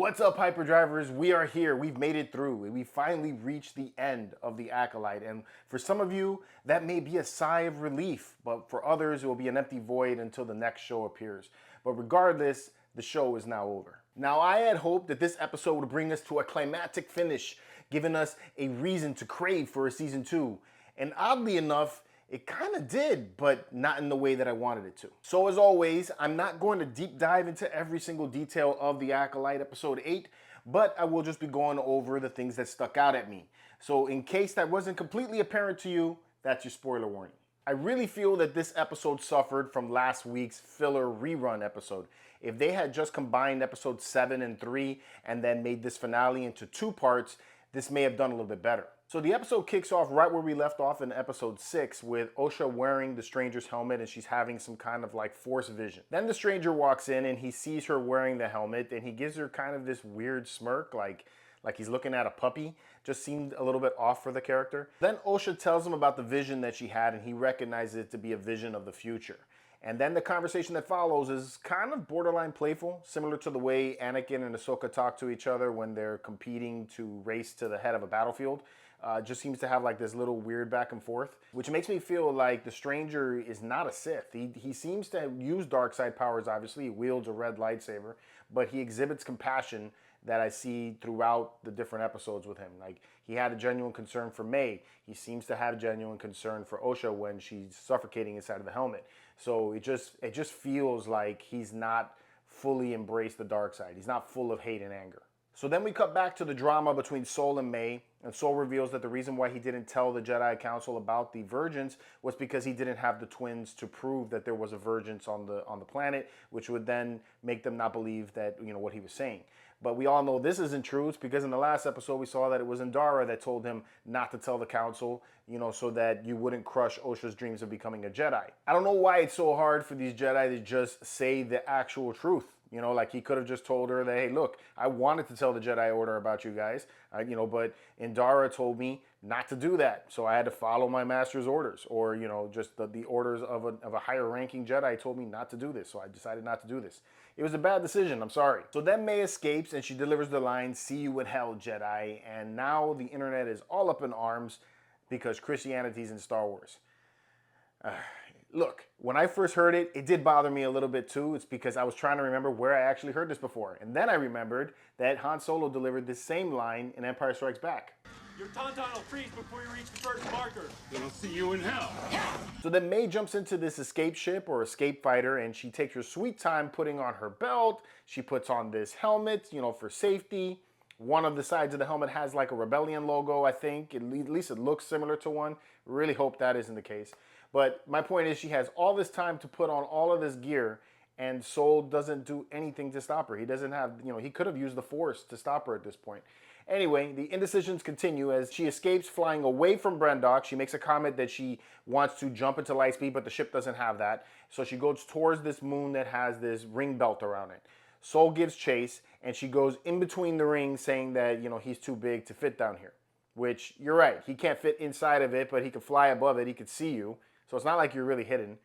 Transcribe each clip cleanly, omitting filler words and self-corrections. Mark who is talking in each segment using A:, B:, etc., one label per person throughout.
A: What's up, Hyperdrivers? We are here. We've made it through. We finally reached the end of the Acolyte. And for some of you, that may be a sigh of relief. But for others, it will be an empty void until the next show appears. But regardless, the show is now over. Now, I had hoped that this episode would bring us to a climactic finish, giving us a reason to crave for a season 2. And oddly enough, it kind of did, but not in the way that I wanted it to. So as always, I'm not going to deep dive into every single detail of The Acolyte episode 8, but I will just be going over the things that stuck out at me. So in case that wasn't completely apparent to you, that's your spoiler warning. I really feel that this episode suffered from last week's filler rerun episode. If they had just combined episodes 7 and 3 and then made this finale into 2 parts, this may have done a little bit better. So the episode kicks off right where we left off in episode 6 with Osha wearing the stranger's helmet and she's having some kind of like force vision. Then the stranger walks in and he sees her wearing the helmet and he gives her kind of this weird smirk like he's looking at a puppy. Just seemed a little bit off for the character. Then Osha tells him about the vision that she had and he recognizes it to be a vision of the future. And then the conversation that follows is kind of borderline playful, similar to the way Anakin and Ahsoka talk to each other when they're competing to race to the head of a battlefield. Just seems to have like this little weird back and forth, which makes me feel like the stranger is not a Sith. He seems to use dark side powers, obviously. He wields a red lightsaber, but he exhibits compassion that I see throughout the different episodes with him. Like, he had a genuine concern for May. He seems to have genuine concern for Osha when she's suffocating inside of the helmet. So it just feels like he's not fully embraced the dark side. He's not full of hate and anger. So then we cut back to the drama between Sol and May, and Sol reveals that the reason why he didn't tell the Jedi Council about the virgins was because he didn't have the twins to prove that there was a virgins on the planet, which would then make them not believe that, what he was saying. But we all know this isn't true. It's because in the last episode we saw that it was Indara that told him not to tell the council, so that you wouldn't crush Osha's dreams of becoming a Jedi. I don't know why it's so hard for these Jedi to just say the actual truth. Like he could have just told her that, hey, look, I wanted to tell the Jedi Order about you guys, but Indara told me not to do that. So I had to follow my master's orders, or, just the orders of a higher ranking Jedi told me not to do this. So I decided not to do this. It was a bad decision. I'm sorry. So then May escapes and she delivers the line, "See you in hell, Jedi." And now the internet is all up in arms because Christianity's in Star Wars. Look, when I first heard it, it did bother me a little bit too. It's because I was trying to remember where I actually heard this before. And then I remembered that Han Solo delivered this same line in Empire Strikes Back.
B: Your tauntaun will freeze before you reach the first marker. Then I'll see you in hell.
A: So then May jumps into this escape ship or escape fighter and she takes her sweet time putting on her belt. She puts on this helmet, for safety. One of the sides of the helmet has like a rebellion logo, I think. At least it looks similar to one. Really hope that isn't the case. But my point is she has all this time to put on all of this gear and Sol doesn't do anything to stop her. He doesn't have, he could have used the Force to stop her at this point. Anyway, the indecisions continue as she escapes flying away from Brendok. She makes a comment that she wants to jump into lightspeed, but the ship doesn't have that. So she goes towards this moon that has this ring belt around it. Sol gives chase and she goes in between the rings saying that, he's too big to fit down here. Which, you're right, he can't fit inside of it, but he can fly above it, he could see you. So it's not like you're really hidden.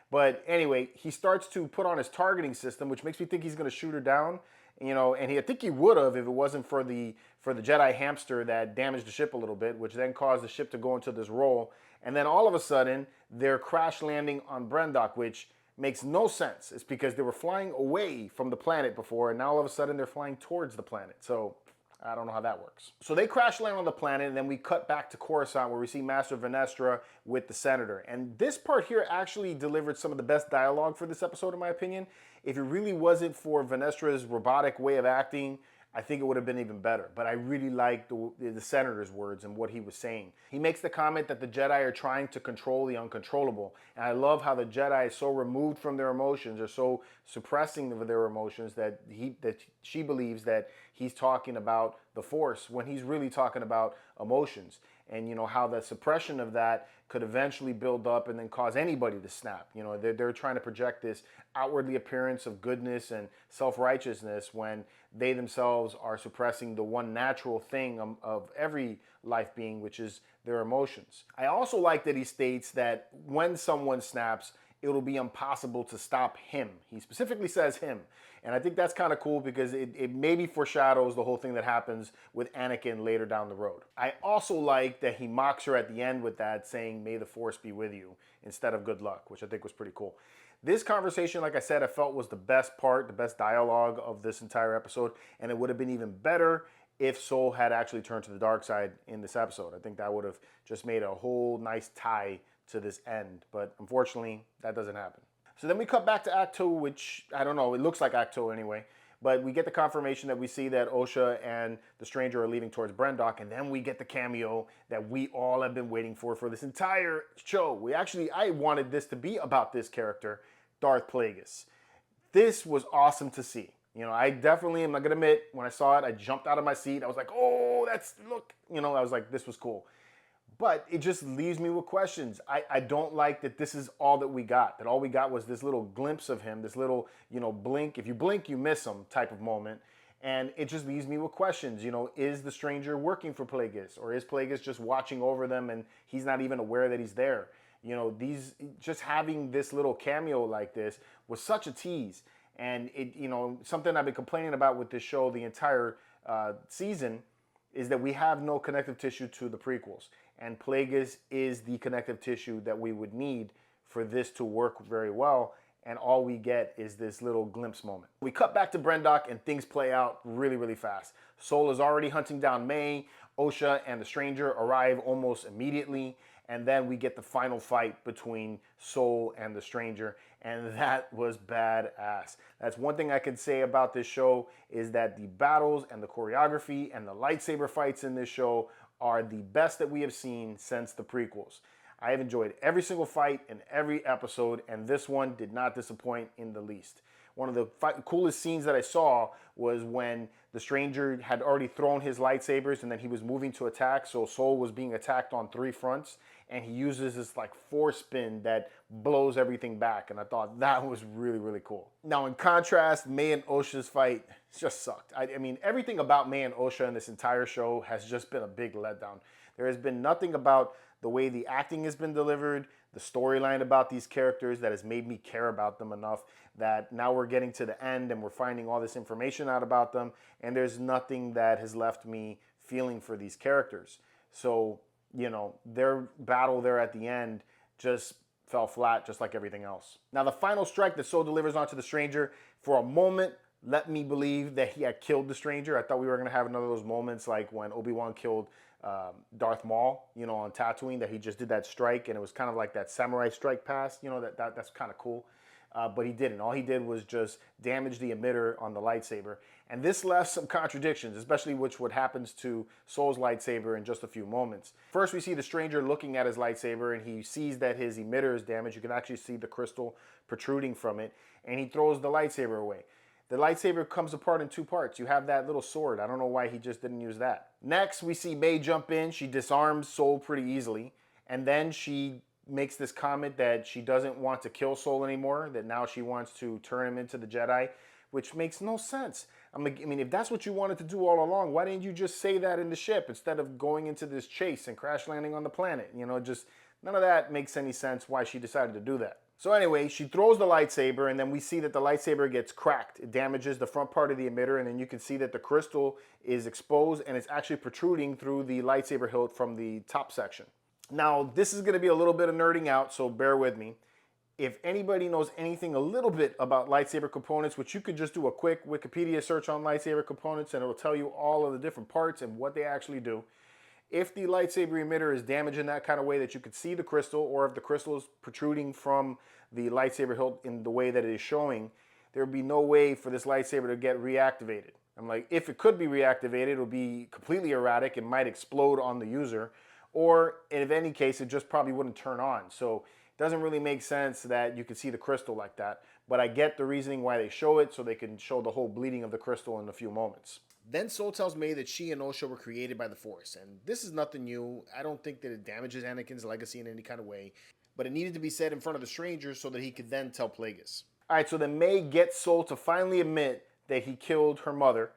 A: But anyway, he starts to put on his targeting system, which makes me think he's going to shoot her down. And I think he would have if it wasn't for the Jedi hamster that damaged the ship a little bit, which then caused the ship to go into this roll. And then all of a sudden, they're crash landing on Brendok, which makes no sense. It's because they were flying away from the planet before, and now all of a sudden they're flying towards the planet. So I don't know how that works. So they crash land on the planet, and then we cut back to Coruscant where we see Master Venestra with the Senator. And this part here actually delivered some of the best dialogue for this episode, in my opinion. If it really wasn't for Venestra's robotic way of acting, I think it would have been even better. But I really liked the Senator's words and what he was saying. He makes the comment that the Jedi are trying to control the uncontrollable. And I love how the Jedi is so removed from their emotions, or so suppressing of their emotions, that she believes that he's talking about the Force when he's really talking about emotions. And how the suppression of that could eventually build up and then cause anybody to snap. They're trying to project this outwardly appearance of goodness and self-righteousness when they themselves are suppressing the one natural thing of every life being, which is their emotions. I also like that he states that when someone snaps, it'll be impossible to stop him. He specifically says him. And I think that's kind of cool because it maybe foreshadows the whole thing that happens with Anakin later down the road. I also like that he mocks her at the end with that, saying, "May the Force be with you," instead of "good luck," which I think was pretty cool. This conversation, like I said, I felt was the best part, the best dialogue of this entire episode, and it would have been even better if Sol had actually turned to the dark side in this episode. I think that would have just made a whole nice tie to this end, but unfortunately, that doesn't happen. So then we cut back to Act 2, which, I don't know, it looks like Act 2 anyway, but we get the confirmation that we see that Osha and the Stranger are leaving towards Brendok, and then we get the cameo that we all have been waiting for this entire show. I wanted this to be about this character, Darth Plagueis. This was awesome to see. You know, I definitely am not gonna admit, when I saw it, I jumped out of my seat. I was like, oh, look. You know, I was like, this was cool. But it just leaves me with questions. I don't like that this is all that we got. That all we got was this little glimpse of him, this little, blink. If you blink, you miss him type of moment. And it just leaves me with questions. Is the Stranger working for Plagueis? Or is Plagueis just watching over them and he's not even aware that he's there? Just having this little cameo like this was such a tease. And something I've been complaining about with this show the entire season is that we have no connective tissue to the prequels. And Plagueis is the connective tissue that we would need for this to work very well. And all we get is this little glimpse moment. We cut back to Brendok and things play out really, really fast. Sol is already hunting down May. Osha and the Stranger arrive almost immediately. And then we get the final fight between Sol and the Stranger. And that was badass. That's one thing I could say about this show, is that the battles and the choreography and the lightsaber fights in this show are the best that we have seen since the prequels. I have enjoyed every single fight in every episode, and this one did not disappoint in the least. One of the coolest scenes that I saw was when the Stranger had already thrown his lightsabers and then he was moving to attack, so Sol was being attacked on 3 fronts, and he uses this like force spin that blows everything back, and I thought that was really, really cool. Now in contrast, May and Osha's fight just sucked. I mean, everything about May and Osha in this entire show has just been a big letdown. There has been nothing about the way the acting has been delivered, the storyline about these characters that has made me care about them enough that now we're getting to the end and we're finding all this information out about them, and there's nothing that has left me feeling for these characters. So, their battle there at the end just fell flat, just like everything else. Now, the final strike that Sol delivers onto the Stranger, for a moment, let me believe that he had killed the Stranger. I thought we were going to have another of those moments like when Obi-Wan killed Darth Maul, on Tatooine, that he just did that strike, and it was kind of like that samurai strike pass, that's kind of cool. But he didn't. All he did was just damage the emitter on the lightsaber. And this left some contradictions, especially what happens to Sol's lightsaber in just a few moments. First, we see the Stranger looking at his lightsaber, and he sees that his emitter is damaged. You can actually see the crystal protruding from it, and he throws the lightsaber away. The lightsaber comes apart in 2 parts. You have that little sword. I don't know why he just didn't use that. Next, we see May jump in. She disarms Sol pretty easily, and then she makes this comment that she doesn't want to kill Sol anymore, that now she wants to turn him into the Jedi, which makes no sense. I mean, if that's what you wanted to do all along, why didn't you just say that in the ship instead of going into this chase and crash landing on the planet? Just none of that makes any sense why she decided to do that. So anyway, she throws the lightsaber, and then we see that the lightsaber gets cracked. It damages the front part of the emitter, and then you can see that the crystal is exposed, and it's actually protruding through the lightsaber hilt from the top section. Now, this is going to be a little bit of nerding out, so bear with me. If anybody knows anything a little bit about lightsaber components, which you could just do a quick Wikipedia search on lightsaber components, and it'll tell you all of the different parts and what they actually do. If the lightsaber emitter is damaged in that kind of way that you could see the crystal, or if the crystal is protruding from the lightsaber hilt in the way that it is showing, there would be no way for this lightsaber to get reactivated. I'm like, if it could be reactivated, it would be completely erratic. It might explode on the user, or in any case, it just probably wouldn't turn on. So it doesn't really make sense that you could see the crystal like that. But I get the reasoning why they show it, so they can show the whole bleeding of the crystal in a few moments. Then Sol tells May that she and Osha were created by the Force, and this is nothing new. I don't think that it damages Anakin's legacy in any kind of way, but it needed to be said in front of the Stranger so that he could then tell Plagueis. All right, so then May gets Sol to finally admit that he killed her mother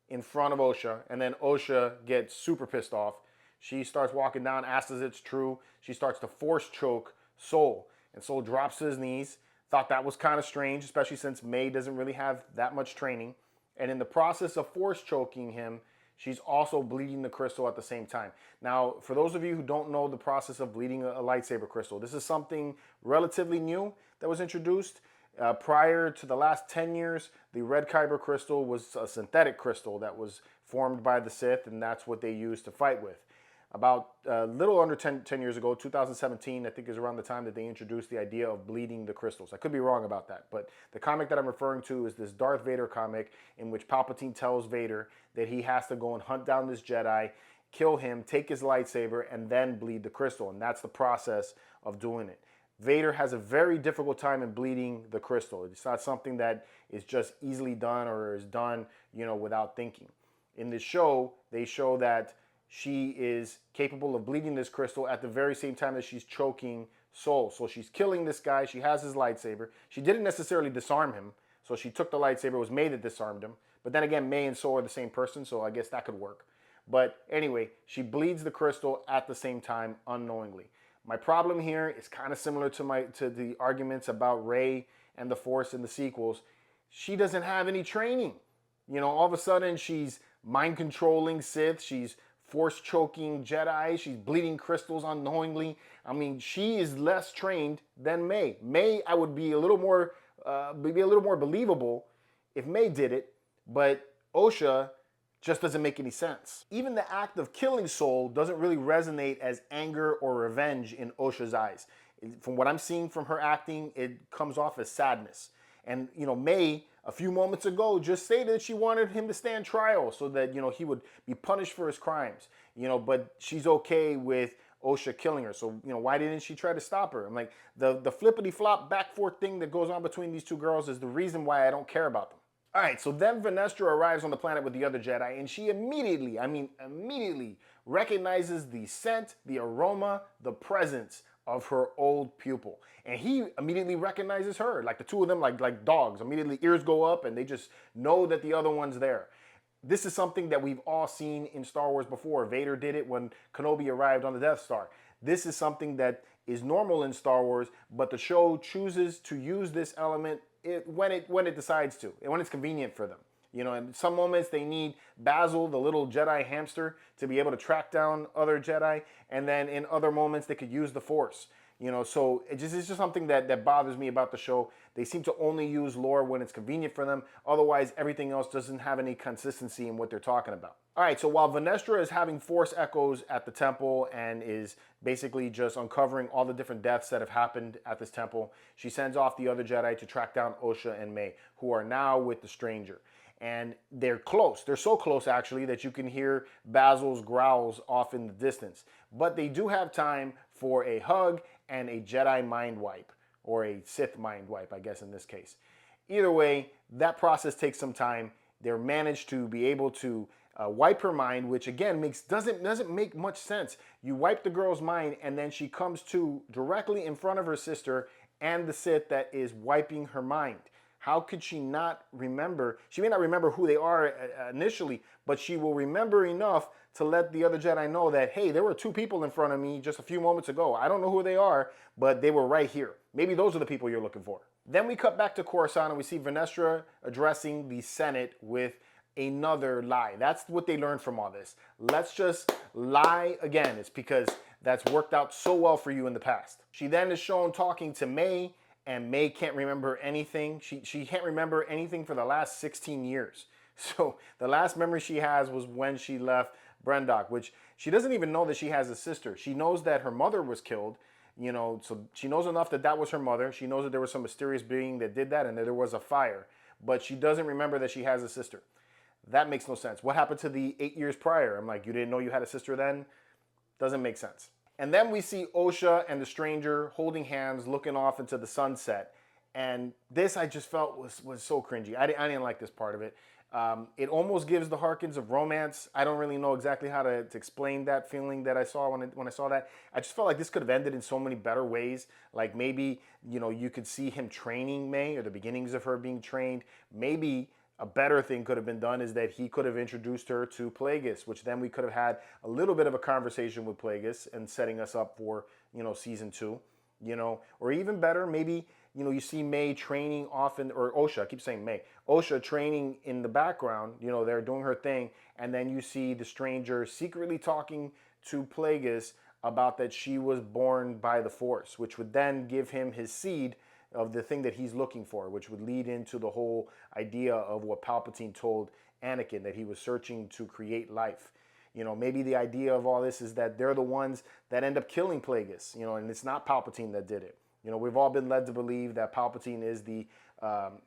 A: in front of Osha, and then Osha gets super pissed off. She starts walking down, asks if it's true. She starts to force choke Sol, and Sol drops to his knees, Thought that was kind of strange, especially since May doesn't really have that much training. And in the process of force choking him, she's also bleeding the crystal at the same time. Now, for those of you who don't know the process of bleeding a lightsaber crystal, this is something relatively new that was introduced. Prior to the last 10 years, the red kyber crystal was a synthetic crystal that was formed by the Sith, and that's what they used to fight with. About a little under 10 years ago, 2017, I think is around the time that they introduced the idea of bleeding the crystals. I could be wrong about that, but the comic that I'm referring to is this Darth Vader comic in which Palpatine tells Vader that he has to go and hunt down this Jedi, kill him, take his lightsaber, and then bleed the crystal, and that's the process of doing it. Vader has a very difficult time in bleeding the crystal. It's not something that is just easily done or is done, without thinking. In the show, they show that she is capable of bleeding this crystal at the very same time that she's choking Soul. So she's killing this guy. She has his lightsaber. She didn't necessarily disarm him. So she took the lightsaber. It was May that disarmed him. But then again, May and Soul are the same person, so I guess that could work. But anyway, she bleeds the crystal at the same time unknowingly. My problem here is kind of similar to the arguments about Rey and the Force in the sequels. She doesn't have any training. All of a sudden she's mind controlling Sith. She's force choking Jedi. She's bleeding crystals unknowingly. I mean, she is less trained than May. May, I would be a little more believable if May did it, but Osha just doesn't make any sense. Even the act of killing Soul doesn't really resonate as anger or revenge in Osha's eyes. From what I'm seeing from her acting, it comes off as sadness. And, May, a few moments ago, just stated that she wanted him to stand trial so that, he would be punished for his crimes. But she's okay with Osha killing her. So, why didn't she try to stop her? I'm like, the flippity-flop back-forth thing that goes on between these two girls is the reason why I don't care about them. All right, so then Vanestra arrives on the planet with the other Jedi, and she immediately recognizes the scent, the aroma, the presence of her old pupil. And he immediately recognizes her, like the two of them, like dogs. Immediately ears go up and they just know that the other one's there. This is something that we've all seen in Star Wars before. Vader did it when Kenobi arrived on the Death Star. This is something that is normal in Star Wars, but the show chooses to use this element when it decides to, and when it's convenient for them. In some moments they need Basil, the little Jedi hamster, to be able to track down other Jedi, and then in other moments they could use the Force. So it's just something that bothers me about the show. They seem to only use lore when it's convenient for them. Otherwise, everything else doesn't have any consistency in what they're talking about. All right, so while Vanestra is having Force echoes at the temple and is basically just uncovering all the different deaths that have happened at this temple, she sends off the other Jedi to track down Osha and May, who are now with the stranger. And they're close. They're so close, actually, that you can hear Basil's growls off in the distance. But they do have time for a hug and a Jedi mind wipe, or a Sith mind wipe, I guess, in this case. Either way, that process takes some time. They're managed to be able to wipe her mind, which again doesn't make much sense. You wipe the girl's mind, and then she comes to directly in front of her sister and the Sith that is wiping her mind. How could she not remember? She may not remember who they are initially, but she will remember enough to let the other Jedi know that, hey, there were two people in front of me just a few moments ago. I don't know who they are, but they were right here. Maybe those are the people you're looking for. Then we cut back to Coruscant and we see Vanestra addressing the Senate with another lie. That's what they learned from all this. Let's just lie again. It's because that's worked out so well for you in the past. She then is shown talking to May, and May can't remember anything. She can't remember anything for the last 16 years. So the last memory she has was when she left Brendok, which she doesn't even know that she has a sister. She knows that her mother was killed, so she knows enough that was her mother. She knows that there was some mysterious being that did that and that there was a fire, but she doesn't remember that she has a sister. That makes no sense. What happened to the 8 years prior? I'm like, you didn't know you had a sister then? Doesn't make sense. And then we see Osha and the stranger holding hands, looking off into the sunset. And this I just felt was so cringy. I didn't like this part of it. It almost gives the Harkins of romance. I don't really know exactly how to explain that feeling that I saw when I saw that. I just felt like this could have ended in so many better ways. Like maybe, you could see him training May, or the beginnings of her being trained. Maybe a better thing could have been done is that he could have introduced her to Plagueis, which then we could have had a little bit of a conversation with Plagueis and setting us up for, season 2, or even better, maybe you know, you see May training often, or Osha, I keep saying May, Osha training in the background, you know, they're doing her thing, and then you see the stranger secretly talking to Plagueis about that she was born by the Force, which would then give him his seed of the thing that he's looking for, which would lead into the whole idea of what Palpatine told Anakin, that he was searching to create life. You know, maybe the idea of all this is that they're the ones that end up killing Plagueis, you know, and it's not Palpatine that did it. You know, we've all been led to believe that Palpatine is the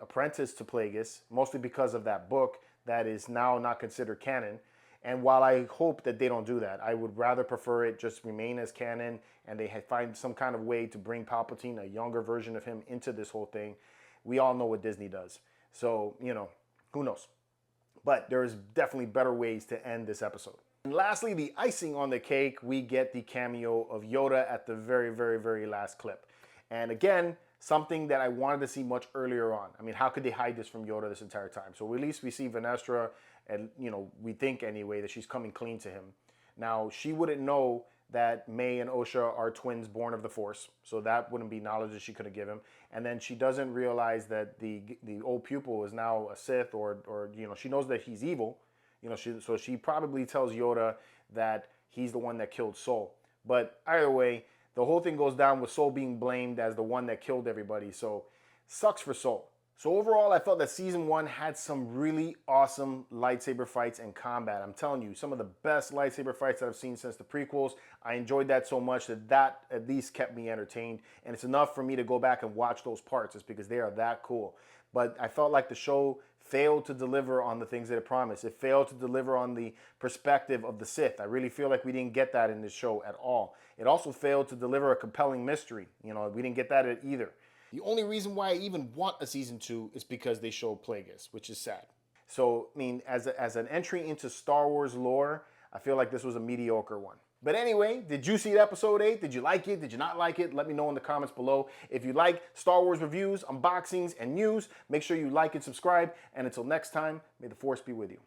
A: apprentice to Plagueis, mostly because of that book that is now not considered canon. And while I hope that they don't do that, I would rather prefer it just remain as canon and they find some kind of way to bring Palpatine, a younger version of him, into this whole thing. We all know what Disney does. So, you know, who knows? But there is definitely better ways to end this episode. And lastly, the icing on the cake, we get the cameo of Yoda at the very, very, very last clip. And again, something that I wanted to see much earlier on. I mean, how could they hide this from Yoda this entire time? So at least we see Vanestra, and, you know, we think anyway that she's coming clean to him. Now, she wouldn't know that May and Osha are twins born of the Force, so that wouldn't be knowledge that she could have given him. And then she doesn't realize that the old pupil is now a Sith, or you know, she knows that he's evil. You know, so she probably tells Yoda that he's the one that killed Sol. But either way, the whole thing goes down with Sol being blamed as the one that killed everybody. So sucks for Sol. So overall, I felt that season 1 had some really awesome lightsaber fights and combat. I'm telling you, some of the best lightsaber fights that I've seen since the prequels. I enjoyed that so much that at least kept me entertained. And it's enough for me to go back and watch those parts. It's because they are that cool. But I felt like the show failed to deliver on the things that it promised. It failed to deliver on the perspective of the Sith. I really feel like we didn't get that in this show at all. It also failed to deliver a compelling mystery. You know, we didn't get that either. The only reason why I even want a season 2 is because they show Plagueis, which is sad. So, I mean, as an entry into Star Wars lore, I feel like this was a mediocre one. But anyway, did you see episode 8? Did you like it? Did you not like it? Let me know in the comments below. If you like Star Wars reviews, unboxings, and news, make sure you like and subscribe. And until next time, may the Force be with you.